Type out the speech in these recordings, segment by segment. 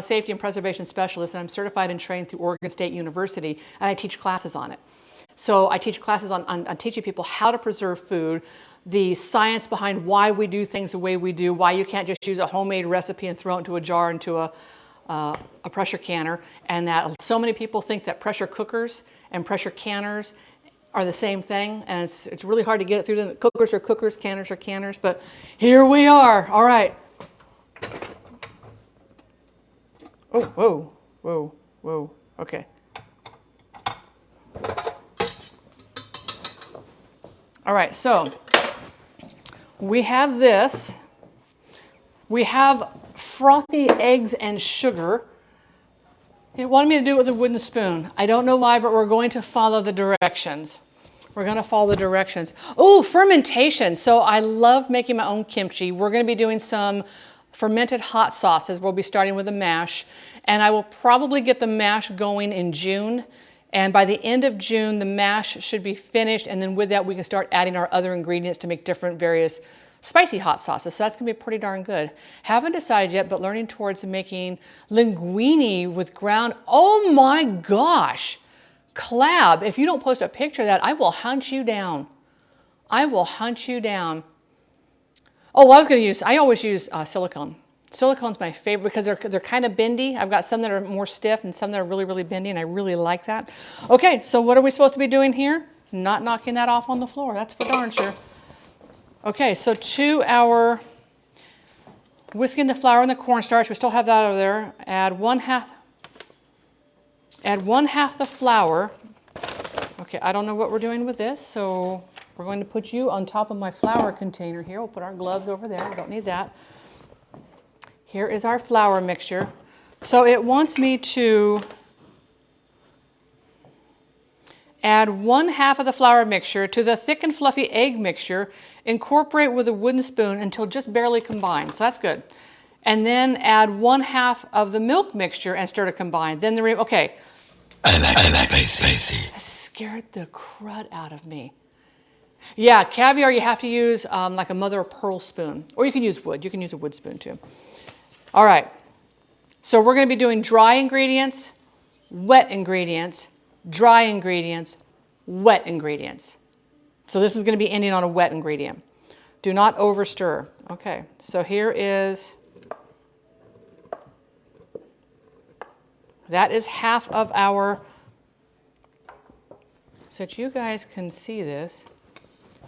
safety and preservation specialist, and I'm certified and trained through Oregon State University, and I teach classes on it. So I teach classes on teaching people how to preserve food, the science behind why we do things the way we do, why you can't just use a homemade recipe and throw it into a jar, into a pressure canner, and that so many people think that pressure cookers and pressure canners are the same thing, and it's really hard to get it through them. Cookers are cookers, canners are canners, but here we are. All right. Oh, whoa, whoa, whoa, okay. All right, so we have this. We have frothy eggs and sugar. It wanted me to do it with a wooden spoon. I don't know why, but we're going to follow the directions. We're going to follow the directions. Oh, fermentation. So I love making my own kimchi. We're going to be doing some fermented hot sauces. We'll be starting with a mash. And I will probably get the mash going in June. And by the end of June, the mash should be finished. And then with that, we can start adding our other ingredients to make different various spicy hot sauces. So that's going to be pretty darn good. Haven't decided yet, but learning towards making linguine with ground. Oh my gosh. Collab, if you don't post a picture of that, I will hunt you down. I will hunt you down. Oh, I always use silicone. Silicone's my favorite because they're kind of bendy. I've got some that are more stiff and some that are really, really bendy, and I really like that. Okay, so what are we supposed to be doing here? Not knocking that off on the floor, that's for darn sure. Okay, so to our whisking the flour and the cornstarch, we still have that over there. Add one half the flour. Okay, I don't know what we're doing with this, so we're going to put you on top of my flour container here. We'll put our gloves over there, we don't need that. Here is our flour mixture. So it wants me to add 1/2 of the flour mixture to the thick and fluffy egg mixture, incorporate with a wooden spoon until just barely combined, so that's good. And then add 1/2 of the milk mixture and stir to combine. Then okay. I like spicy. That scared the crud out of me. Yeah, caviar you have to use like a mother of pearl spoon, or you can use wood. You can use a wood spoon too. All right, so we're going to be doing dry ingredients, wet ingredients, dry ingredients, wet ingredients. So this is going to be ending on a wet ingredient. Do not over stir. Okay, so here is, that is half of our, so that you guys can see this.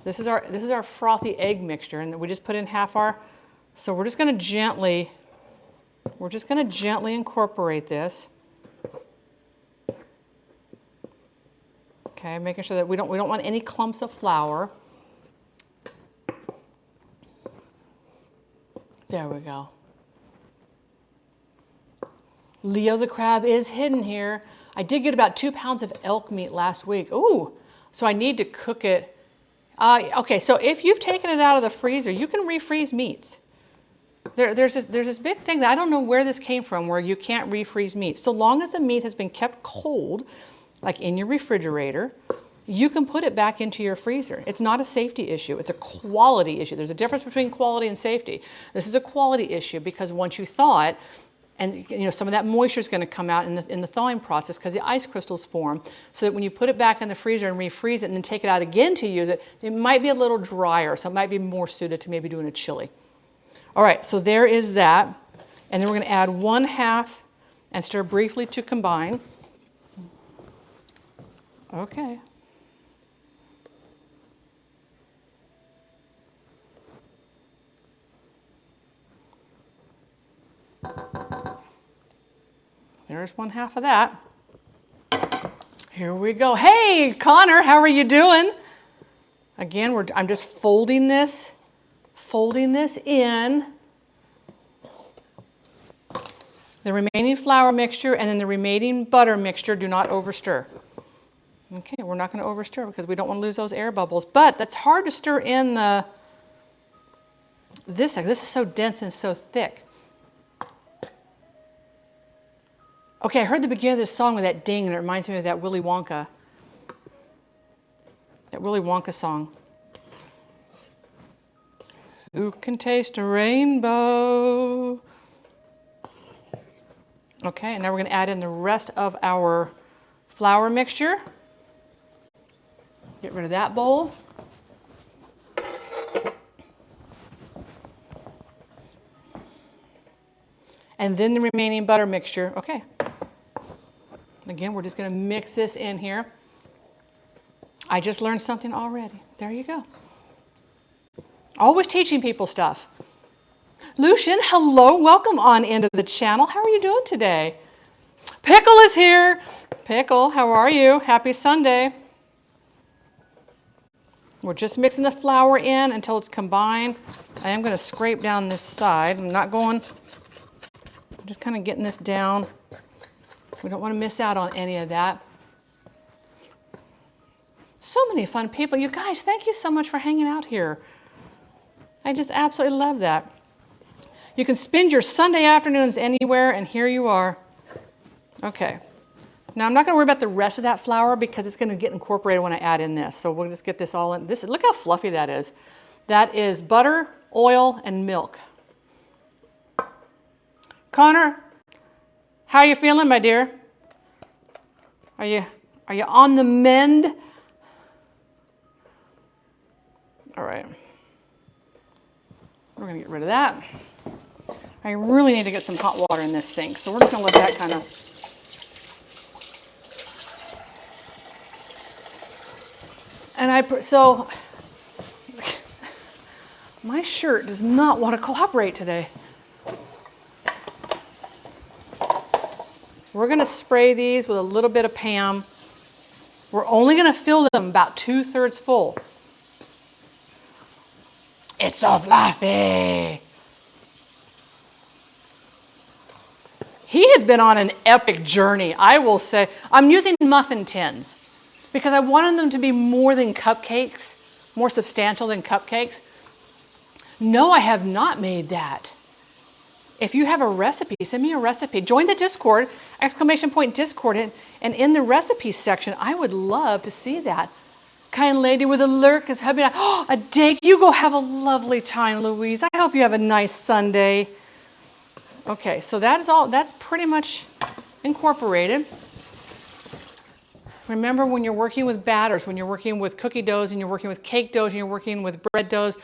This is our frothy egg mixture, and we just put in half our, so we're just going to gently incorporate this. Okay, making sure that we don't want any clumps of flour. There we go. Leo the crab is hidden here. I did get about 2 pounds of elk meat last week. Ooh, so I need to cook it. Okay, so if you've taken it out of the freezer, you can refreeze meats. There's this big thing that I don't know where this came from, where you can't refreeze meat. So long as the meat has been kept cold, like in your refrigerator, you can put it back into your freezer. It's not a safety issue, it's a quality issue. There's a difference between quality and safety. This is a quality issue because once you thaw it, and some of that moisture is going to come out in the thawing process because the ice crystals form, so that when you put it back in the freezer and refreeze it and then take it out again to use it, it might be a little drier, so it might be more suited to maybe doing a chili. All right, so there is that. And then we're going to add 1/2 and stir briefly to combine. Okay. There's 1/2 of that. Here we go. Hey, Connor, how are you doing? Again, I'm just folding this in. The remaining flour mixture and then the remaining butter mixture, do not overstir. Okay, we're not going to overstir because we don't want to lose those air bubbles. But that's hard to stir in this is so dense and so thick. Okay, I heard the beginning of this song with that ding, and it reminds me of that Willy Wonka. That Willy Wonka song. Who can taste a rainbow? Okay, and now we're going to add in the rest of our flour mixture. Get rid of that bowl. And then the remaining butter mixture. Okay. Again, we're just going to mix this in here. I just learned something already. There you go. Always teaching people stuff. Lucian, hello. Welcome on into the channel. How are you doing today? Pickle is here. Pickle, how are you? Happy Sunday. We're just mixing the flour in until it's combined. I am going to scrape down this side. I'm just kind of getting this down. We don't want to miss out on any of that. So many fun people. You guys, thank you so much for hanging out here. I just absolutely love that. You can spend your Sunday afternoons anywhere, and here you are. Okay. Now, I'm not going to worry about the rest of that flour because it's going to get incorporated when I add in this. So we'll just get this all in. Look how fluffy that is. That is butter, oil, and milk. Connor, how are you feeling, my dear? Are you on the mend? All right. We're going to get rid of that. I really need to get some hot water in this sink, so we're just going to let that kind of... And so my shirt does not want to cooperate today. We're going to spray these with a little bit of Pam. We're only going to fill them about 2/3 full. It's so fluffy. He has been on an epic journey, I will say. I'm using muffin tins because I wanted them to be more than cupcakes, more substantial than cupcakes. No, I have not made that. If you have a recipe, send me a recipe. Join the Discord, !Discord, and in the recipes section, I would love to see that. Kind lady with a lurk is having a date. You go have a lovely time, Louise. I hope you have a nice Sunday. Okay, so that is all. That's pretty much incorporated. Remember, when you're working with batters, when you're working with cookie doughs and you're working with cake doughs and you're working with bread doughs,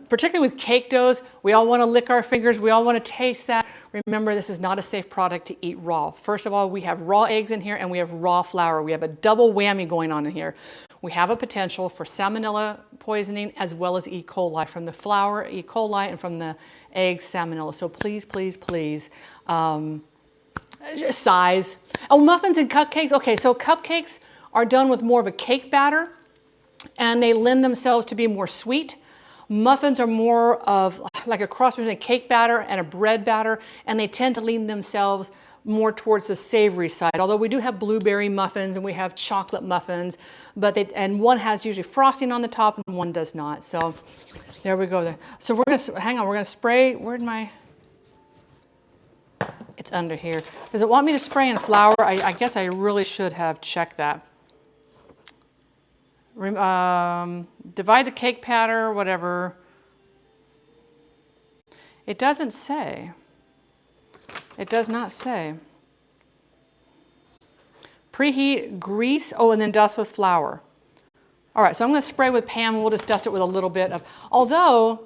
particularly with cake doughs, we all want to lick our fingers. We all want to taste that. Remember, this is not a safe product to eat raw. First of all, we have raw eggs in here and we have raw flour. We have a double whammy going on in here. We have a potential for salmonella poisoning as well as E. coli from the flour, E. coli, and from the eggs, salmonella. So please, please, please, size. Oh, muffins and cupcakes. Okay, so cupcakes are done with more of a cake batter and they lend themselves to be more sweet. Muffins are more of like a cross between a cake batter and a bread batter, and they tend to lean themselves more towards the savory side. Although we do have blueberry muffins and we have chocolate muffins, and one has usually frosting on the top and one does not. So there we go there. So we're gonna, hang on, we're gonna spray, where'd my, it's under here. Does it want me to spray in flour? I guess I really should have checked that. Divide the cake batter, whatever. It doesn't say. It does not say. Preheat, grease, oh, and then dust with flour. All right, so I'm going to spray with Pam, and we'll just dust it with a little bit of, although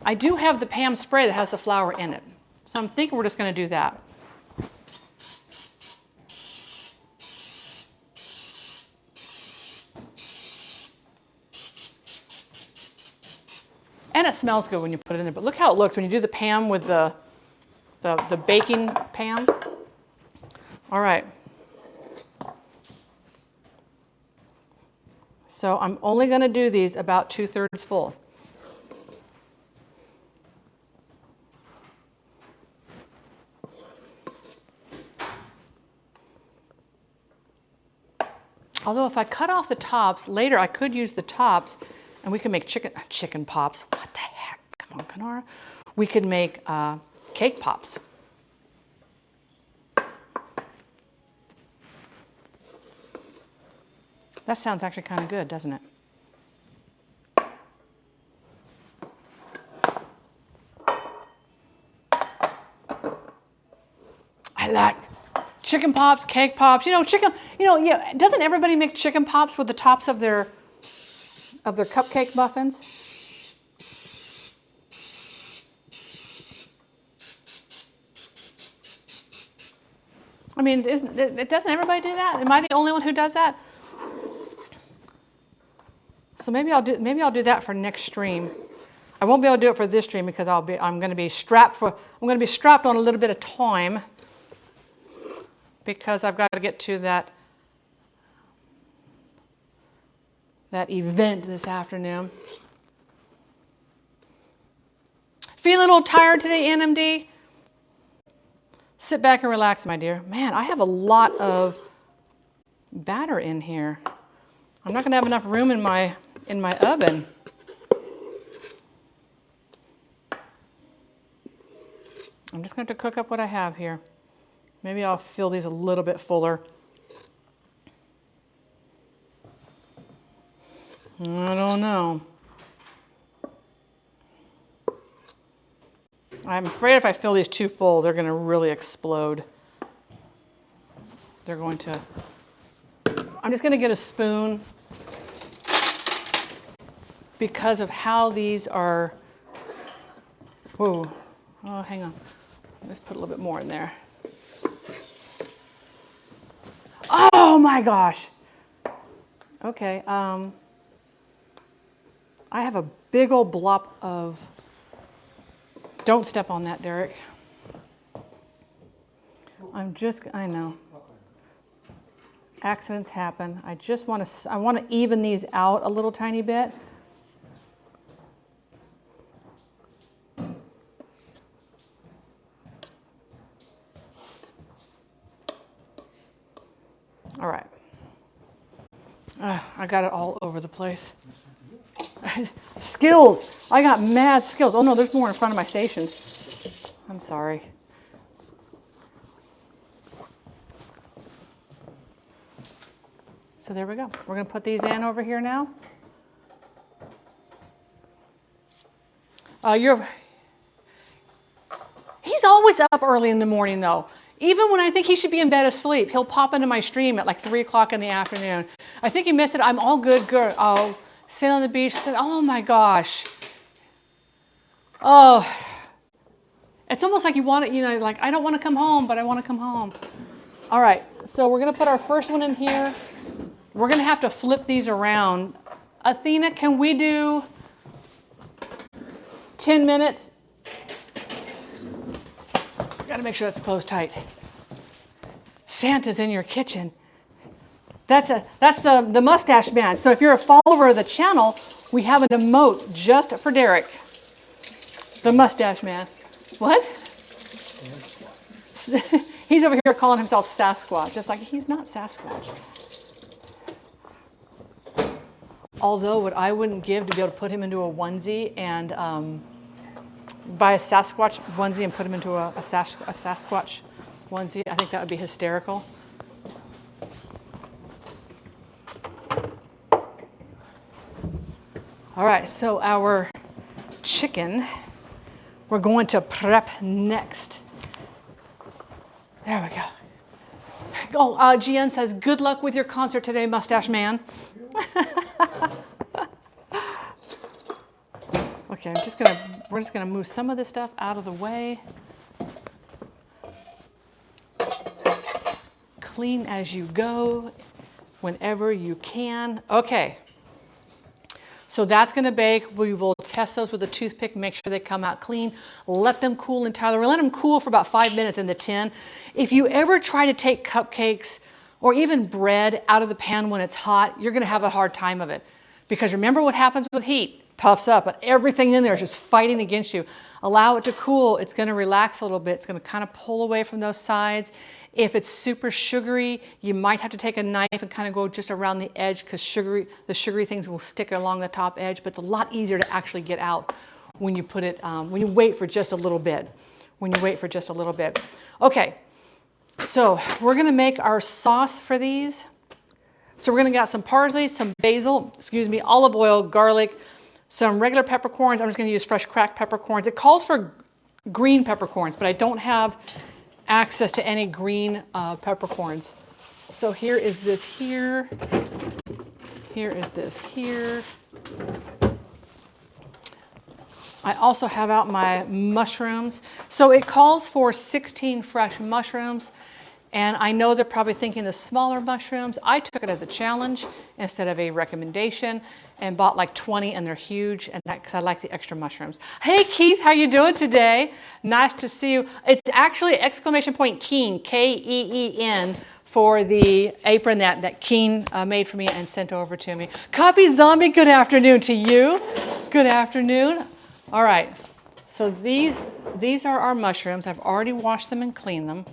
I do have the Pam spray that has the flour in it. So I'm thinking we're just going to do that. And it smells good when you put it in there, but look how it looks when you do the Pam with the baking pan. All right. So I'm only going to do these about 2/3 full. Although if I cut off the tops, later I could use the tops and we can make chicken pops. What the heck? Come on, Kanara. We could make cake pops. That sounds actually kind of good, doesn't it? I like chicken pops, cake pops. You know, yeah, doesn't everybody make chicken pops with the tops of their cupcake muffins? I mean, doesn't everybody do that? Am I the only one who does that? So maybe I'll do that for next stream. I won't be able to do it for this stream because I'm going to be strapped on a little bit of time because I've got to get to that event this afternoon. Feeling a little tired today, NMD? Sit back and relax, my dear. Man, I have a lot of batter in here. I'm not going to have enough room in my oven. I'm just going to have to cook up what I have here. Maybe I'll fill these a little bit fuller. I don't know. I'm afraid if I fill these too full, they're going to really explode. I'm just going to get a spoon because of how these are. Whoa. Oh, hang on. Let's put a little bit more in there. Oh my gosh. Okay. I have a big old blob of. Don't step on that, Derek. I know. Accidents happen. I want to even these out a little tiny bit. All right. I got it all over the place. Skills. I got mad skills. Oh no, there's more in front of my station. I'm sorry. So there we go. We're going to put these in over here now. He's always up early in the morning though. Even when I think he should be in bed asleep, he'll pop into my stream at like 3 o'clock in the afternoon. I think he missed it. I'm all good, girl. Oh, sail on the beach. Oh my gosh. Oh, it's almost like you want it, like I don't want to come home, but I want to come home. All right, so we're going to put our first one in here. We're going to have to flip these around. Athena, can we do 10 minutes? Got to make sure that's closed tight. Santa's in your kitchen. That's the mustache man. So if you're a follower of the channel, we have an emote just for Derek. The mustache man. What? He's over here calling himself Sasquatch. Just like he's not Sasquatch. Although what I wouldn't give to be able to put him into a onesie and buy a Sasquatch onesie and put him into a Sasquatch onesie, I think that would be hysterical. All right, so our chicken, we're going to prep next. There we go. Oh, GN says, good luck with your concert today, mustache man. Okay, we're just gonna move some of this stuff out of the way. Clean as you go, whenever you can. Okay. So that's going to bake. We will test those with a toothpick, make sure they come out clean. Let them cool entirely. We'll let them cool for about 5 minutes in the tin. If you ever try to take cupcakes or even bread out of the pan when it's hot, you're going to have a hard time of it. Because remember what happens with heat. Puffs up, and everything in there is just fighting against you. Allow it to cool. It's going to relax a little bit. It's going to kind of pull away from those sides. If it's super sugary, you might have to take a knife and kind of go just around the edge because the sugary things will stick along the top edge, but it's a lot easier to actually get out when you put it, when you wait for just a little bit. Okay, so we're going to make our sauce for these. So we're going to get some parsley, some basil, olive oil, garlic, some regular peppercorns. I'm just going to use fresh cracked peppercorns. It calls for green peppercorns, but I don't have access to any green peppercorns. So here is this here. Here is this here. I also have out my mushrooms. So it calls for 16 fresh mushrooms. And I know they're probably thinking the smaller mushrooms. I took it as a challenge instead of a recommendation and bought like 20, and they're huge, and because I like the extra mushrooms. Hey Keith, how you doing today? Nice to see you. It's actually exclamation point Keen, K-E-E-N, for the apron that Keen made for me and sent over to me. Copy Zombie, good afternoon to you. Good afternoon. All right, so these are our mushrooms. I've already washed them and cleaned them.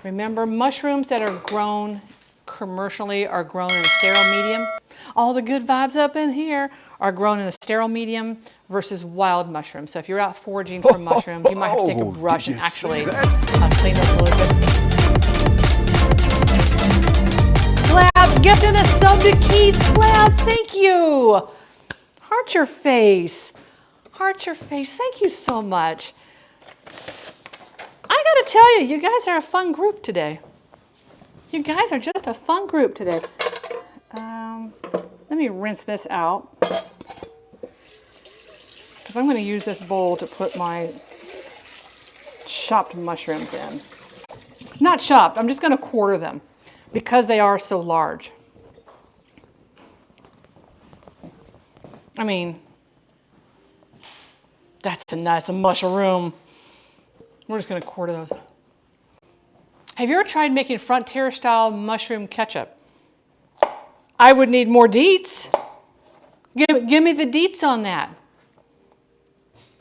Remember, mushrooms that are grown commercially are grown in a sterile medium. All the good vibes up in here are grown in a sterile medium versus wild mushrooms. So if you're out foraging for mushrooms, you might have to take a brush and actually clean those a little bit. Slabs, gifted a sub to Keith. Slabs, thank you. Heart your face. Heart your face. Thank you so much. I gotta tell you, you guys are a fun group today. You guys are just a fun group today. Let me rinse this out. Because I'm gonna use this bowl to put my chopped mushrooms in. Not chopped, I'm just gonna quarter them because they are so large. I mean, that's a nice mushroom. We're just going to quarter those. Have you ever tried making Frontier style mushroom ketchup? I would need more deets. Give me the deets on that.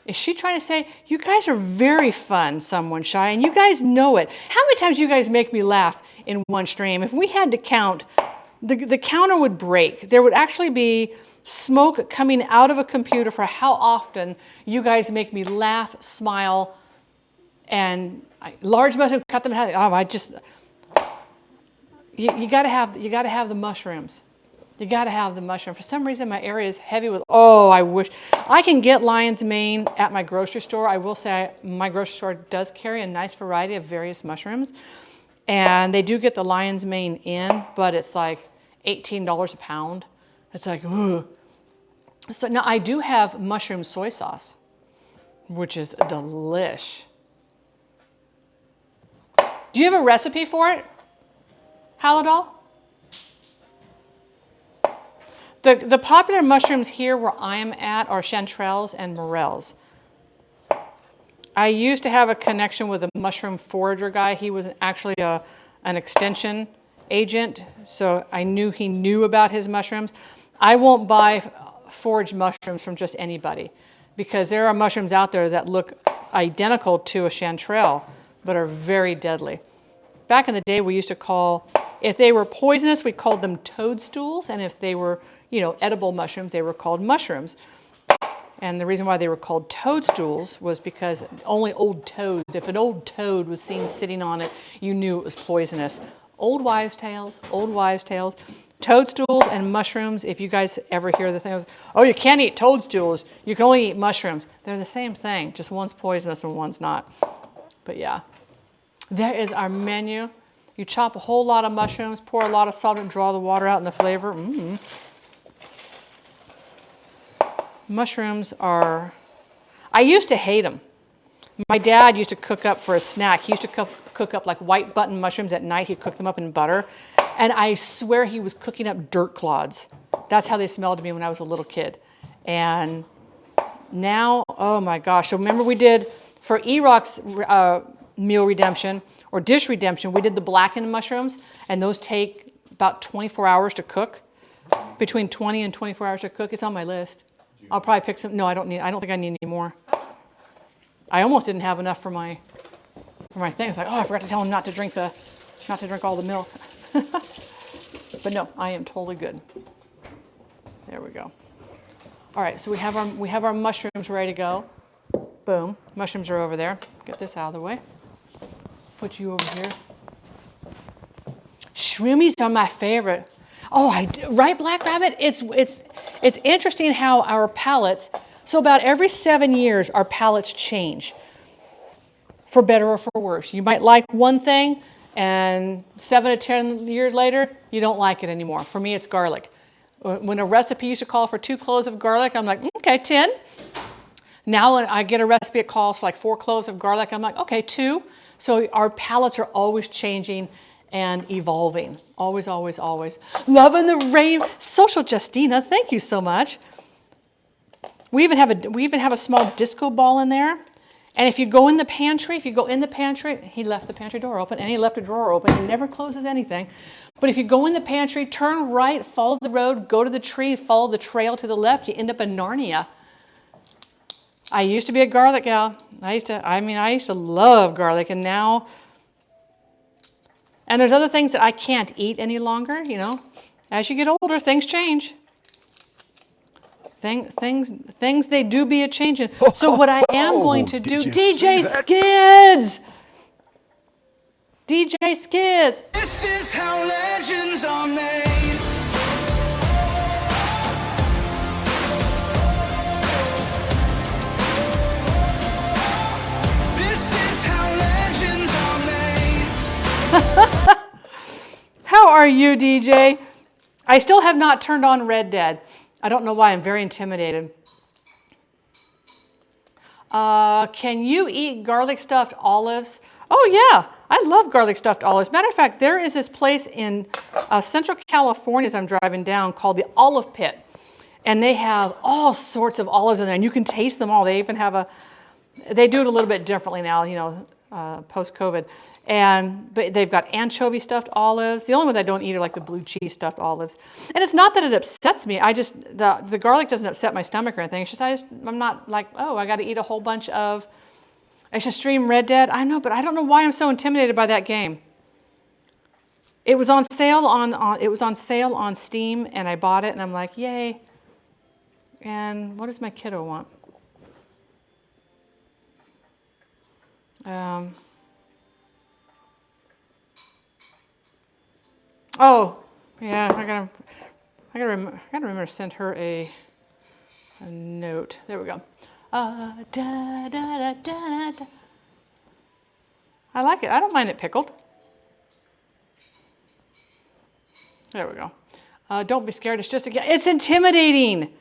Is she trying to say, you guys are very fun, someone shy, and you guys know it. How many times you guys make me laugh in one stream? If we had to count, the counter would break. There would actually be smoke coming out of a computer for how often you guys make me laugh, smile, and large mushrooms, cut them in half. You gotta have the mushrooms. You gotta have the mushroom. For some reason, my area is heavy with. Oh, I wish I can get lion's mane at my grocery store. I will say my grocery store does carry a nice variety of various mushrooms, and they do get the lion's mane in, but it's like $18 a pound. It's like, ugh. So now I do have mushroom soy sauce, which is delish. Do you have a recipe for it, Haladol? The popular mushrooms here where I am at are chanterelles and morels. I used to have a connection with a mushroom forager guy. He was actually an extension agent, so I knew he knew about his mushrooms. I won't buy foraged mushrooms from just anybody because there are mushrooms out there that look identical to a chanterelle but are very deadly. Back in the day, we used to call, if they were poisonous, we called them toadstools, and if they were, edible mushrooms, they were called mushrooms. And the reason why they were called toadstools was because only old toads, if an old toad was seen sitting on it, you knew it was poisonous. Old wives' tales, toadstools and mushrooms. If you guys ever hear the thing, oh, you can't eat toadstools, you can only eat mushrooms. They're the same thing, just one's poisonous and one's not. But yeah, there is our menu. You chop a whole lot of mushrooms, pour a lot of salt and draw the water out and the flavor. Mushrooms are, I used to hate them. My dad used to cook up for a snack. He used to cook up like white button mushrooms at night. He'd cook them up in butter. And I swear he was cooking up dirt clods. That's how they smelled to me when I was a little kid. And now, oh my gosh. So remember we did, for E-Rock's meal redemption or dish redemption, we did the blackened mushrooms. And those take about 24 hours to cook. Between 20 and 24 hours to cook. It's on my list. I'll probably pick some. No, I don't think I need any more. I almost didn't have enough for my thing. It's like, oh, I forgot to tell him not to drink all the milk. But no, I am totally good. There we go. All right, so we have our mushrooms ready to go. Boom, mushrooms are over there. Get this out of the way. Put you over here. Shroomies are my favorite. Oh, right, Black Rabbit? It's interesting how our palates, so about every 7 years, our palates change. for better or for worse. You might like one thing, and 7 to 10 years later, you don't like it anymore. For me, it's garlic. When a recipe used to call for 2 cloves of garlic, I'm like, okay, 10. Now when I get a recipe that calls for like 4 cloves of garlic, I'm like, okay, 2. So our palates are always changing and evolving. Always, always, always. Loving the rain. Social Justina, thank you so much. We even have a small disco ball in there. And if you go in the pantry, he left the pantry door open and he left a drawer open. He never closes anything. But if you go in the pantry, turn right, follow the road, go to the tree, follow the trail to the left, you end up in Narnia. I used to be a garlic gal. I used to love garlic, and now, and there's other things that I can't eat any longer, you know. As you get older, things change. Things they do be a changing. So what I am going to do, DJ Skids! DJ Skids! This is how legends are made. This is how legends are made. How are you, DJ? I still have not turned on Red Dead. I don't know why. I'm very intimidated. Can you eat garlic stuffed olives? Oh, yeah. I love garlic stuffed olives. Matter of fact, there is this place in Central California as I'm driving down called the Olive Pit. And they have all sorts of olives in there, and you can taste them all. They even have they do it a little bit differently now, you know, post-COVID. But they've got anchovy stuffed olives. The only ones I don't eat are like the blue cheese stuffed olives. And it's not that it upsets me. The garlic doesn't upset my stomach or anything. It's just I'm not like, oh, I got to eat a whole bunch of Extreme Red Dead. I know, but I don't know why I'm so intimidated by that game. It was on sale on Steam, and I bought it, and I'm like, yay. And what does my kiddo want? Oh, yeah, I gotta remember to send her a note. There we go. Da, da, da, da, da. I like it. I don't mind it pickled. There we go. Don't be scared. It's just it's intimidating.